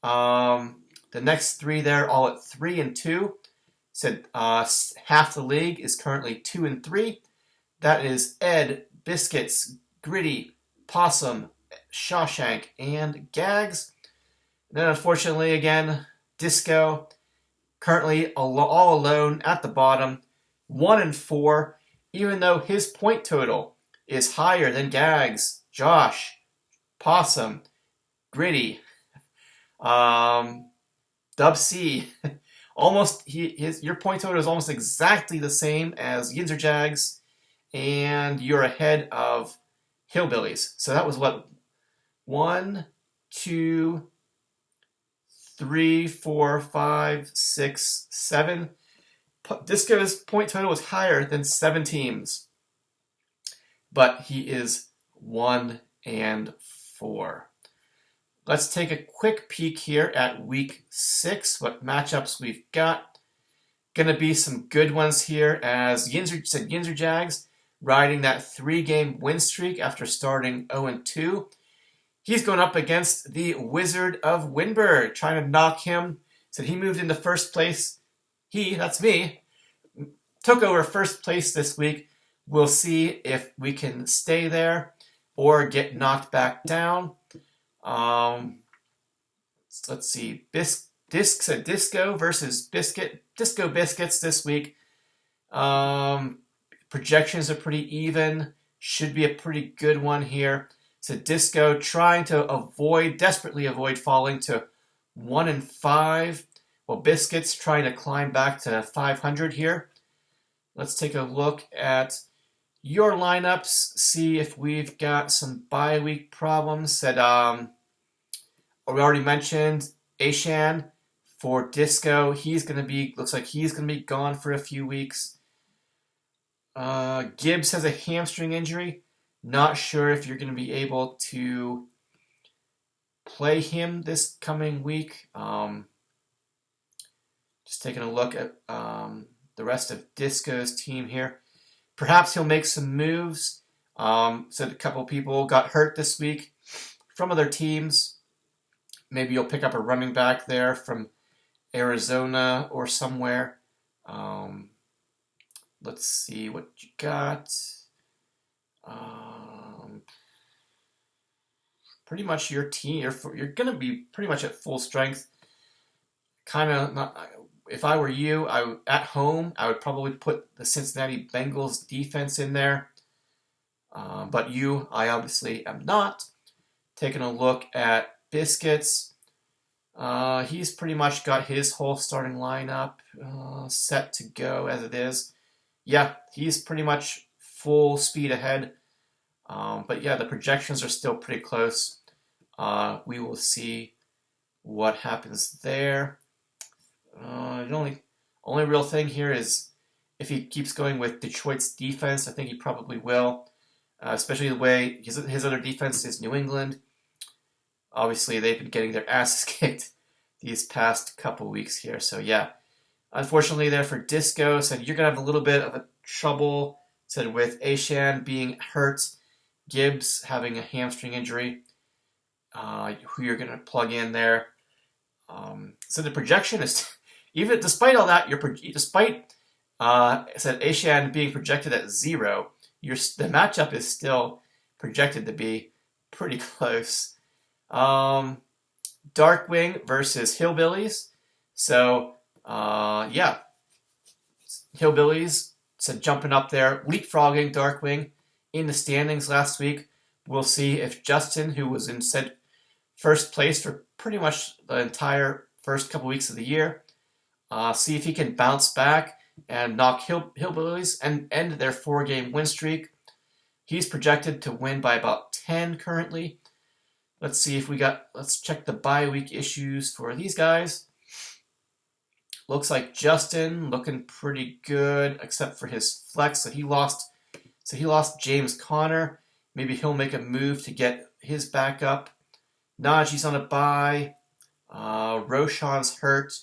The next 3 there, all at 3-2. Said half the league is currently 2-3. That is Ed, Biscuits, Gritty, Possum, Shawshank, and Gags. And then unfortunately again, Disco, currently all alone at the bottom, 1-4, even though his point total is higher than Gags, Josh, Possum, Gritty, Dub C. Almost your point total is almost exactly the same as Yinzer Jags and you're ahead of Hillbillies. So that was what? 1, 2, 3, 4, 5, 6, 7. Disco's point total was higher than 7 teams, but he is 1 and 4. Let's take a quick peek here at week 6, what matchups we've got. Going to be some good ones here, as Yinzer Jags riding that 3-game win streak after starting 0-2. He's going up against the Wizard of Winburg, trying to knock him. Said he moved into first place. That's me, took over first place this week. We'll see if we can stay there or get knocked back down. Let's see. Disco versus Biscuit. Disco Biscuits this week. Projections are pretty even. Should be a pretty good one here. So Disco trying to desperately avoid falling to 1 and 5. Well, Biscuits trying to climb back to 500 here. Let's take a look at your lineups. See if we've got some bye week problems. That we already mentioned Ashan for Disco. Looks like he's gonna be gone for a few weeks. Gibbs has a hamstring injury. Not sure if you're going to be able to play him this coming week. Just taking a look at the rest of Disco's team here. Perhaps he'll make some moves. Said a couple people got hurt this week from other teams. Maybe you'll pick up a running back there from Arizona or somewhere. Let's see what you got. Pretty much your team, you're going to be pretty much at full strength. Kind of not. If I were you, at home, I would probably put the Cincinnati Bengals defense in there. But I obviously am not. Taking a look at Biscuits. He's pretty much got his whole starting lineup set to go as it is. Yeah, he's pretty much full speed ahead. But yeah, the projections are still pretty close. We will see what happens there. The only real thing here is if he keeps going with Detroit's defense. I think he probably will, especially the way his other defense is New England. Obviously, they've been getting their asses kicked these past couple weeks here. So yeah, unfortunately there for Disco. Said you're going to have a little bit of a trouble. Said with Ashan being hurt, Gibbs having a hamstring injury, who you're going to plug in there. So the projection is, even despite all that, despite said Ashan being projected at 0, the matchup is still projected to be pretty close. Darkwing versus Hillbillies. So yeah, Hillbillies said jumping up there, leapfrogging Darkwing in the standings last week. We'll see if Justin, who was in said first place for pretty much the entire first couple weeks of the year, see if he can bounce back and knock Hillbillies and end their 4-game win streak. He's projected to win by about 10 currently. Let's see if let's check the bye week issues for these guys. Looks like Justin looking pretty good, except for his flex. So he lost James Conner. Maybe he'll make a move to get his back up. Najee's on a bye. Roshan's hurt.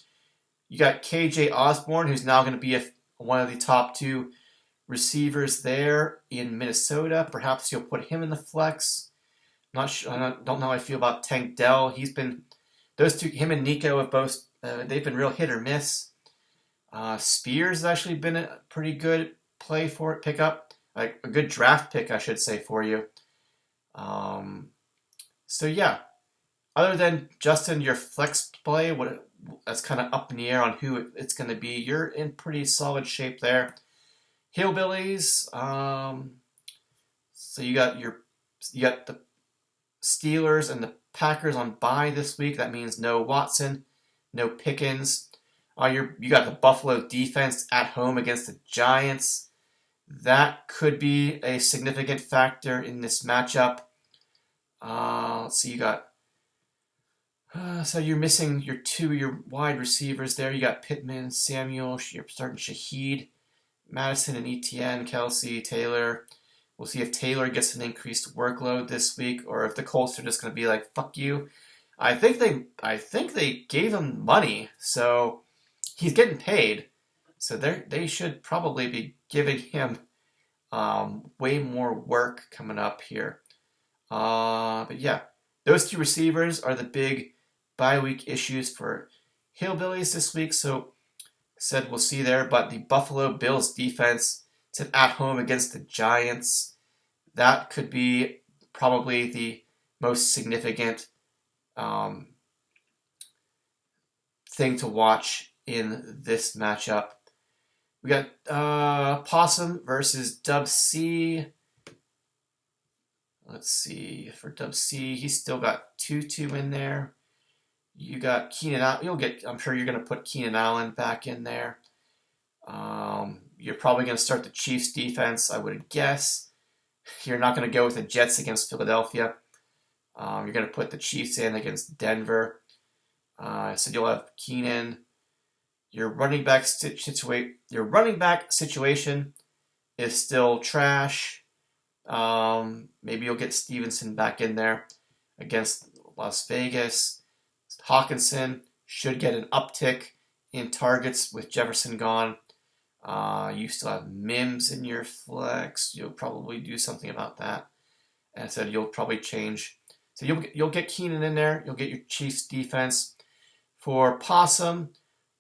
You got KJ Osborne, who's now going to be one of the top 2 receivers there in Minnesota. Perhaps you'll put him in the flex. Not sure. I don't know how I feel about Tank Dell. Those two, him and Nico have both. They've been real hit or miss. Spears has actually been a pretty good pickup, like a good draft pick, I should say, for you. So yeah, other than Justin, your flex play, that's kind of up in the air on who it's going to be. You're in pretty solid shape there. Hillbillies. So you got the Steelers and the Packers on bye this week. That means no Watson, no Pickens. You got the Buffalo defense at home against the Giants. That could be a significant factor in this matchup. Let's see, you got so you're missing your wide receivers there. You got Pittman, Samuel. You're starting Shaheed, Madison, and Etienne, Kelsey, Taylor. We'll see if Taylor gets an increased workload this week, or if the Colts are just going to be like, "Fuck you." I think they gave him money, so he's getting paid. So they should probably be giving him way more work coming up here. But yeah, those two receivers are the big bye week issues for Hillbillies this week. So said we'll see there. But the Buffalo Bills defense said at home against the Giants. That could be probably the most significant thing to watch in this matchup. We got Possum versus Dub C. Let's see, for Dub C, he's still got Tutu in there. You got Keenan Allen. I'm sure you're going to put Keenan Allen back in there. You're probably going to start the Chiefs defense, I would guess. You're not going to go with the Jets against Philadelphia. You're going to put the Chiefs in against Denver. So you'll have Keenan. Your running back situation is still trash. Maybe you'll get Stevenson back in there against Las Vegas. Hawkinson should get an uptick in targets with Jefferson gone. You still have Mims in your flex. You'll probably do something about that. And so you'll probably change. So you'll get Keenan in there. You'll get your Chiefs defense. For Possum,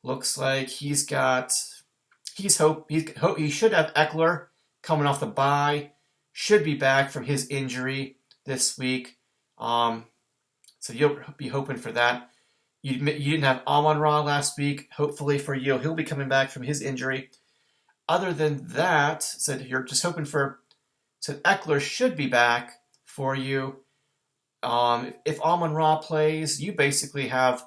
looks like he should have Eckler coming off the bye. Should be back from his injury this week. So you'll be hoping for that. You didn't have Amon-Ra last week. Hopefully for you, he'll be coming back from his injury. Other than that, so you're just hoping for. So Eckler should be back for you. If Amon-Ra plays, you basically have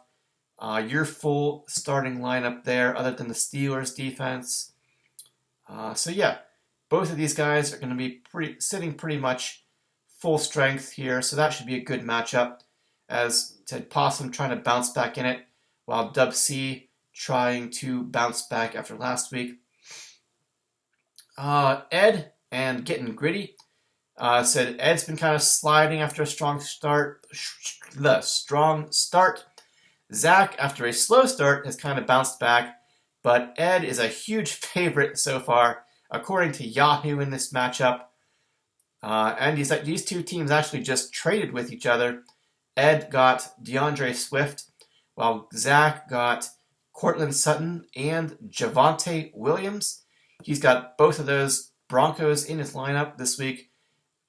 your full starting lineup there, other than the Steelers defense. So yeah, both of these guys are going to be sitting pretty much full strength here. So that should be a good matchup. As said, Possum trying to bounce back in it, while Dub C trying to bounce back after last week. Ed and Getting Gritty said Ed's been kind of sliding after a strong start. Zach, after a slow start, has kind of bounced back, but Ed is a huge favorite so far, according to Yahoo in this matchup. And these two teams actually just traded with each other. Ed got DeAndre Swift, while Zach got Cortland Sutton and Javonte Williams. He's got both of those Broncos in his lineup this week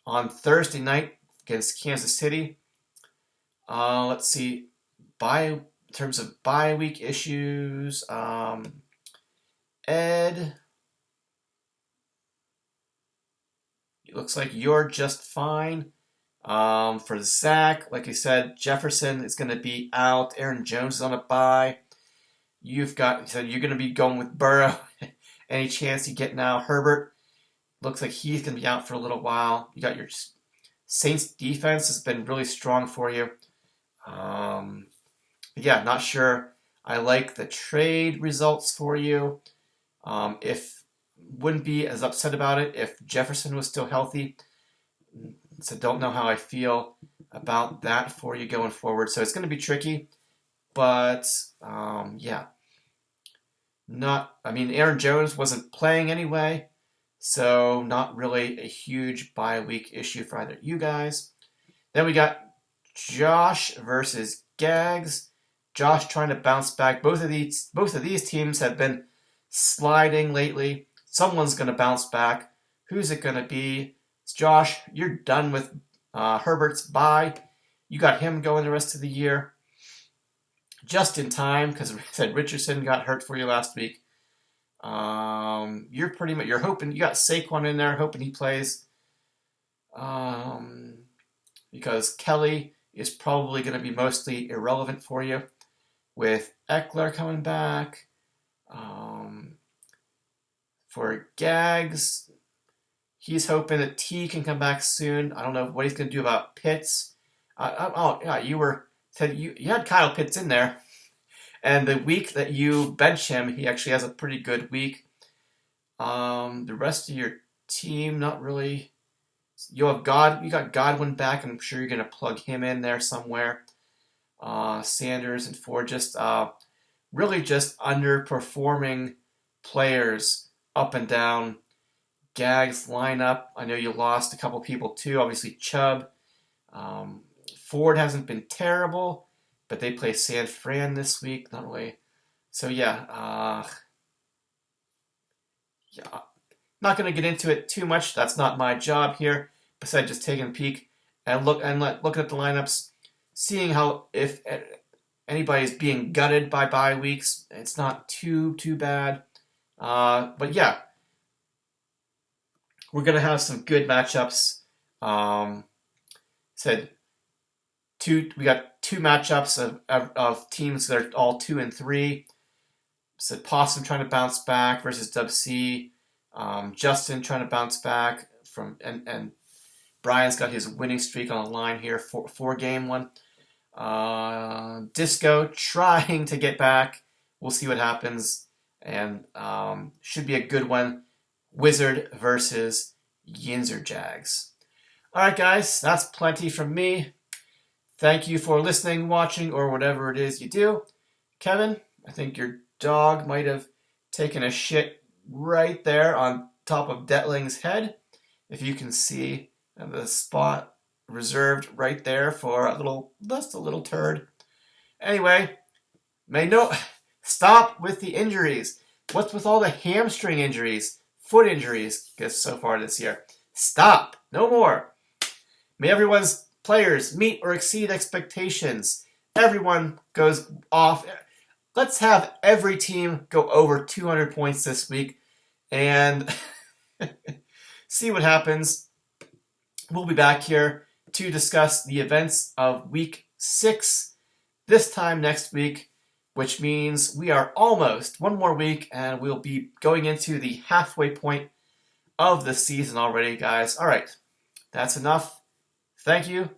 on Thursday night against Kansas City. Let's see. In terms of bye week issues, Ed, it looks like you're just fine. For Zach, like I said, Jefferson is going to be out. Aaron Jones is on a bye. You're going to be going with Burrow. Any chance you get now? Herbert looks like he's going to be out for a little while. You got your Saints defense has been really strong for you. Yeah, not sure. I like the trade results for you. Wouldn't be as upset about it if Jefferson was still healthy. So don't know how I feel about that for you going forward. So it's going to be tricky, but yeah. Aaron Jones wasn't playing anyway, so not really a huge bye week issue for either you guys. Then we got Josh versus Gags. Josh trying to bounce back. Both of these teams have been sliding lately. Someone's going to bounce back. Who's it going to be? It's Josh. You're done with Herbert's bye. You got him going the rest of the year. Just in time, because I said Richardson got hurt for you last week. You're hoping you got Saquon in there, hoping he plays. Because Kelly is probably going to be mostly irrelevant for you, with Eckler coming back. For Gags, He's hoping that T can come back soon. I don't know what he's going to do about Pitts. Yeah, you had Kyle Pitts in there, and the week that you bench him, he actually has a pretty good week. The rest of your team, not really. You got Godwin back, and I'm sure you're going to plug him in there somewhere. Sanders and Ford just really just underperforming players up and down. Gags lineup. I know you lost a couple people too. Obviously Chubb. Ford hasn't been terrible, but they play San Fran this week. Not really. So yeah. Not going to get into it too much. That's not my job here. Besides just taking a peek and looking at the lineups, seeing how if anybody's being gutted by bye weeks. It's not too bad. But yeah, we're gonna have some good matchups. We got two matchups of teams that are all 2 and 3. Said Possum trying to bounce back versus Dub C. Justin trying to bounce back and Brian's got his winning streak on the line here for game one. Disco trying to get back. We'll see what happens. And should be a good one. Wizard versus Yinzer Jags. Alright guys, that's plenty from me. Thank you for listening, watching, or whatever it is you do. Kevin, I think your dog might have taken a shit right there on top of Detling's head. If you can see the spot reserved right there for just a little turd. Anyway, stop with the injuries. What's with all the hamstring injuries, foot injuries, so far this year? Stop. No more. May everyone's players meet or exceed expectations. Everyone goes off. Let's have every team go over 200 points this week and see what happens. We'll be back here to discuss the events of week 6 this time next week, which means we are almost one more week and we'll be going into the halfway point of the season already, guys. All right, that's enough. Thank you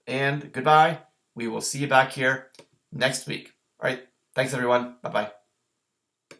and goodbye. We will see you back here next week. All right, thanks everyone. Bye-bye.